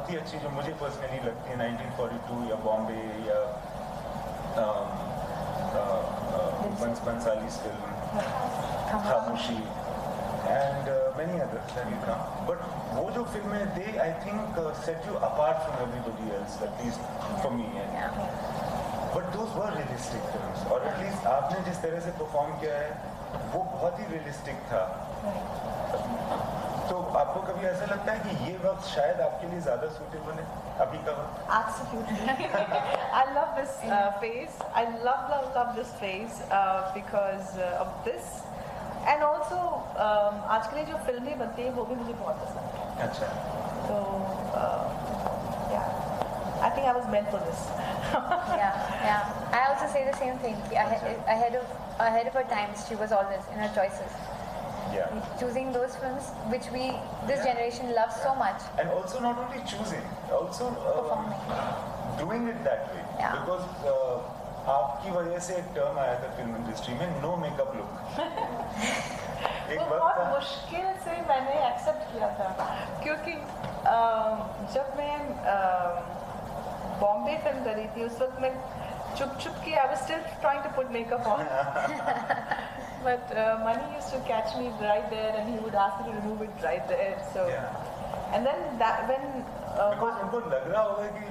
बहुत ही अच्छी जो मुझे पर्सनली लगती है 1942 या बॉम्बे या बंसाली's फिल्म खामोशी and many others that you come. But वो जो फिल्में they I think set you apart from everybody else, at least for me. But those were realistic films, or at least आपने जिस तरह से perform किया है वो बहुत ही realistic था. तो आपको कभी ऐसा लगता है कि ये वक्त शायद आपके लिए ज़्यादा suitable है अभी का वक्त? Absolutely. I love this phase. I love this phase because of this. And also आजकल जो फिल्में बनती हैं वो भी मुझे बहुत पसंद है. अच्छा. तो yeah, I think I was meant for this. yeah. I also say the same thing. Ahead of her times, she was always in her choices. Yeah. Choosing those films which this generation loves so much. And also not only choosing, also performing, doing it that way. Yeah. Because आपकी वजह से एक term आया था film industry में no makeup look. वो बहुत मुश्किल से मैंने एक्सेप्ट किया था क्योंकि जब मैं बॉम्बे फिल्म करी थी उस वक्त मैं चुप की I was still trying to put makeup on. But Mani used to catch me right there and he would ask me to remove it right there. So, and then when because उनको लग रहा होगा कि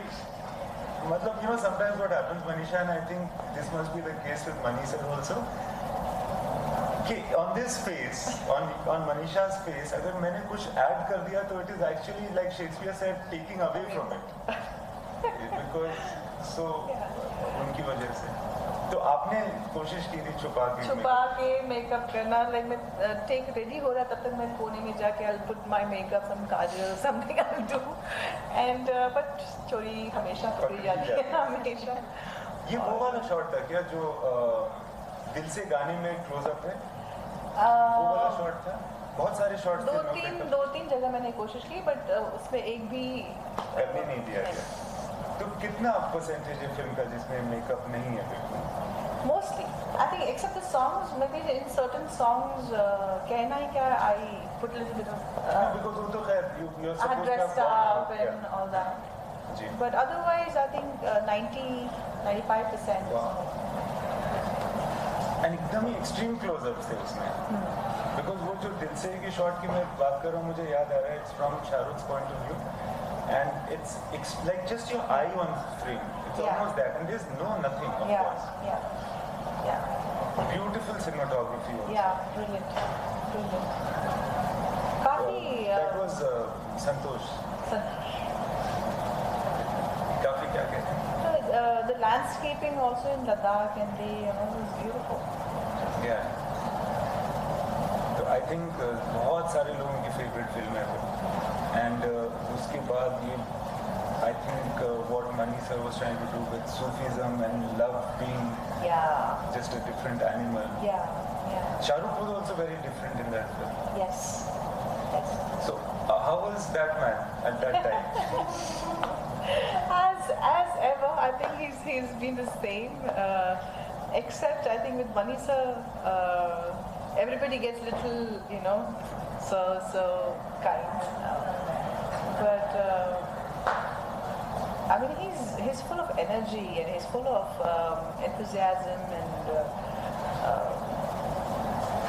मतलब sometimes what happens Manisha, and I think this must be the case with Manisha also, कि on this face, on Manisha's face, अगर मैंने कुछ add कर दिया तो it is actually like Shakespeare said, taking away from it. Because so उनकी वजह से. तो आपने कोशिश की थी छुपा के मेकअप करना, लाइक मैं टेक रेडी हो रहा तब तक मैं कोने में जाके I'll put my makeup, some Kajal, something I'll do, and but चोरी हमेशा पकड़ी जाती है हमेशा. ये वो वाला शॉट था क्या जो दिल से गाने में क्लोज अप है? वो वाला शॉट था. बहुत सारे शॉट्स दो तीन जगह मैंने कोशिश की बट उसमें एक भी करने नहीं दिया गया. तो कितना परसेंटेज है फिल्म का जिसमें मेकअप नहीं है बिल्कुल? Mostly, I think except the songs, maybe in certain songs, कहना ही क्या, I put a little bit of because वो तो खैर you're supposed to have dressed up and all that. Ji. But otherwise, I think 90-95%. Wow. And एकदम ही extreme close-ups थे उसमें. Because वो जो दिल से की शॉट की मैं बात कर रहा हूँ मुझे याद आ रहा है, it's from Shahruk's point of view. And it's like just your eye on frame. It's almost that, and there's nothing, of course. Yeah. Beautiful cinematography also. Yeah, brilliant. काफी. That was Santosh. काफी क्या कहते हैं? The landscaping also in Ladakh and was beautiful. Yeah. So I think बहुत सारे लोगों की favorite film है वो. And उसके बाद ये I think what Manisha was trying to do with Sufism and love being just a different animal. Yeah. Shahrukh was also very different in that film. Yes. So how was that man at that time? As ever, I think he's been the same. Except I think with Manisha, everybody gets little, so kind. But I mean, he's full of energy and he's full of enthusiasm and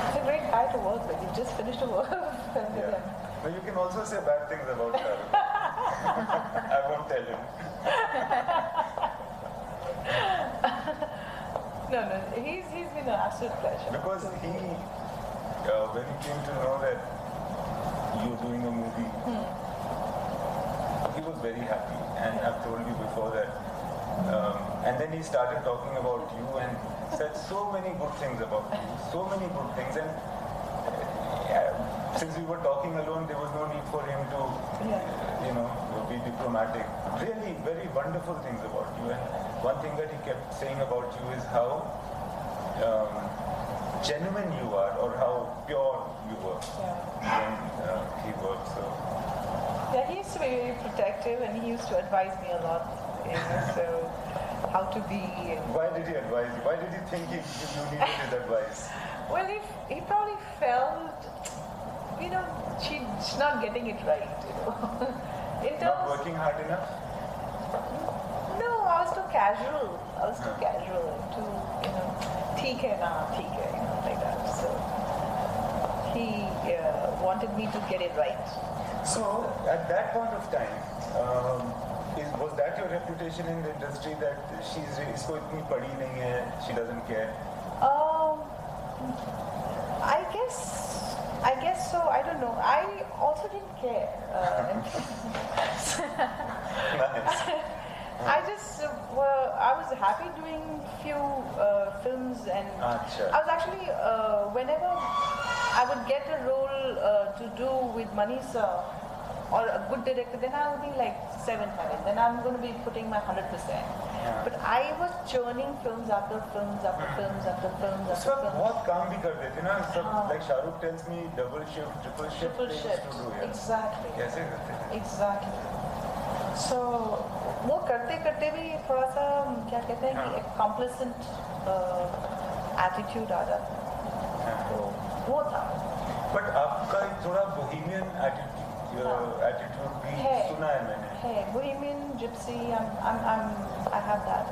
he's a great guy to work with. You've just finished a work with him. But you can also say bad things about Shahrukh. I won't tell him. No, he's been an absolute pleasure. Because when he came to know that you're doing a movie, he was very happy, and I've told you before that. And then he started talking about you and said so many good things about you, so many good things. And since we were talking alone, there was no need for him to, be diplomatic. Really, very wonderful things about you. And one thing that he kept saying about you is how genuine you are, or how pure you were when he worked. So. Yeah, he used to be very protective and he used to advise me a lot, so how to be. Why did he advise you? Why did he think you needed his advice? Well, he probably felt, she's not getting it right, in terms. Not working hard enough? No, I was too casual. To, theek hai na, theek hai, like that. So he wanted me to get it right. So at that point of time, was that your reputation in the industry that इसको इतनी पढ़ी नहीं है, she doesn't care? I guess so. I don't know. I also didn't care. Nice. I was happy doing few films, and Achha. I was actually whenever I would get a role to do with Manisha or a good director, then I would be like 700. Then I'm going to be putting my 100%. But I was churning films after films after films after films after सब films. बहुत काम भी कर देते ना सब like Shahrukh tells me double shift, triple shift Triple things shift. to do here. Exactly. कैसे करते थे? Exactly. So वो करते करते भी थोड़ा सा क्या कहते हैं कि एक complacent attitude आ जाता है. तो वो था. But आपका एक थोड़ा bohemian attitude भी सुना है मैंने. Hey, bohemian, gypsy, I have that.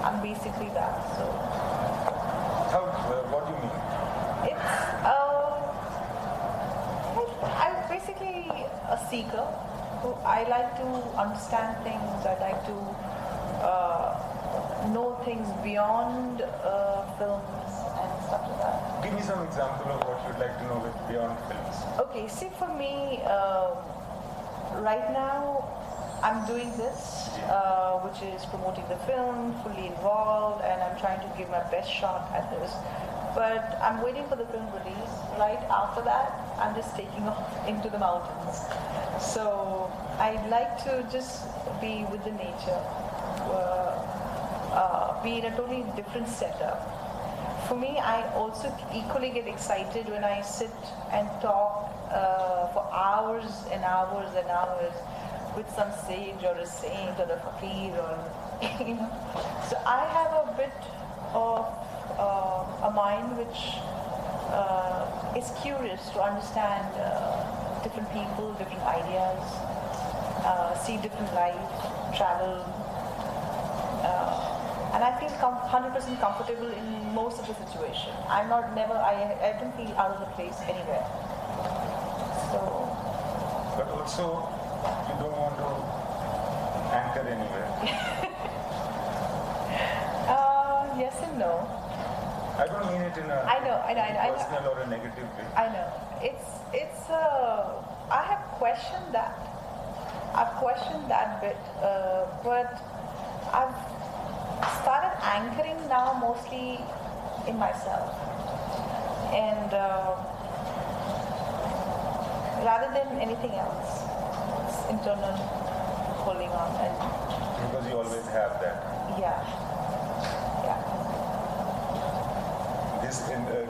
I'm basically that. So How? What do you mean? it's I'm basically a seeker. So I like to understand things. I like to know things beyond films and stuff like that. Give me some example of what you'd like to know with beyond films. Okay, see, for me, right now, I'm doing this, which is promoting the film, fully involved, and I'm trying to give my best shot at this. But I'm waiting for the film release. Right after that, I'm just taking off into the mountains. So I'd like to just be with the nature, be in a totally different setup. For me, I also equally get excited when I sit and talk for hours and hours and hours with some sage or a saint or a fakir or So I have a bit of a mind which is curious to understand different people, different ideas, see different life, travel. And I feel 100% comfortable in most of the situation. I don't feel out of the place anywhere. So. But also, you don't want to anchor anywhere. Yes and no. I don't mean it in a personal or a negative way. I know. It's I have questioned that. I've questioned that bit, but I've started anchoring now mostly in myself, and rather than anything else, it's internal holding on. And because you always have that. Yeah. This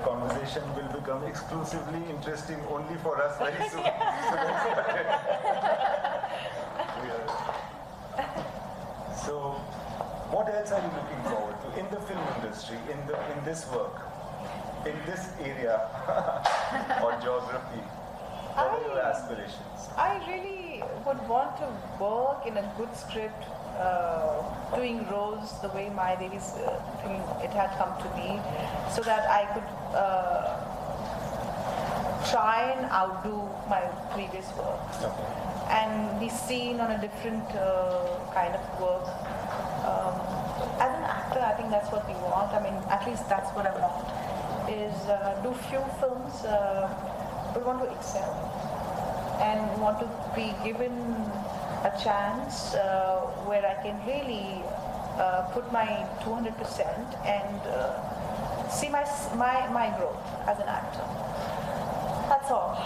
conversation will become exclusively interesting only for us very soon. So, what else are you looking forward to in the film industry, in this work, in this area or geography? What are your aspirations? I really would want to work in a good script, doing roles the way my lady's thing it had come to me, so that I could try and outdo my previous work. Okay. And be seen on a different kind of work. As an actor, I think that's what we want. I mean, at least that's what I want, is do few films, but want to excel. And want to be given a chance where I can really put my 200% and see my growth as an actor. That's all.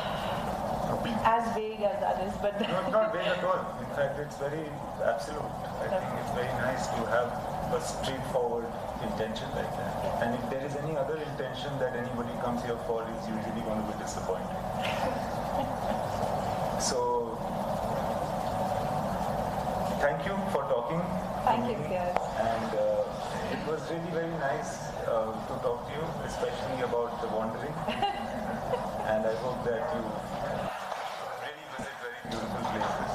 As vague as that is, but No, not vague at all. In fact, it's very absolute. I think it's very nice to have a straightforward intention like that. And if there is any other intention that anybody comes here for, is usually going to be disappointing. So, thank you for talking. Thank you, Imtiaz. And it was really very nice to talk to you, especially about the wandering. And I hope that you really visit very beautiful places.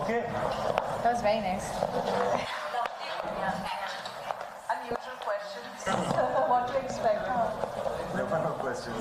Okay. That was very nice. Unusual questions. What to expect? There were no questions.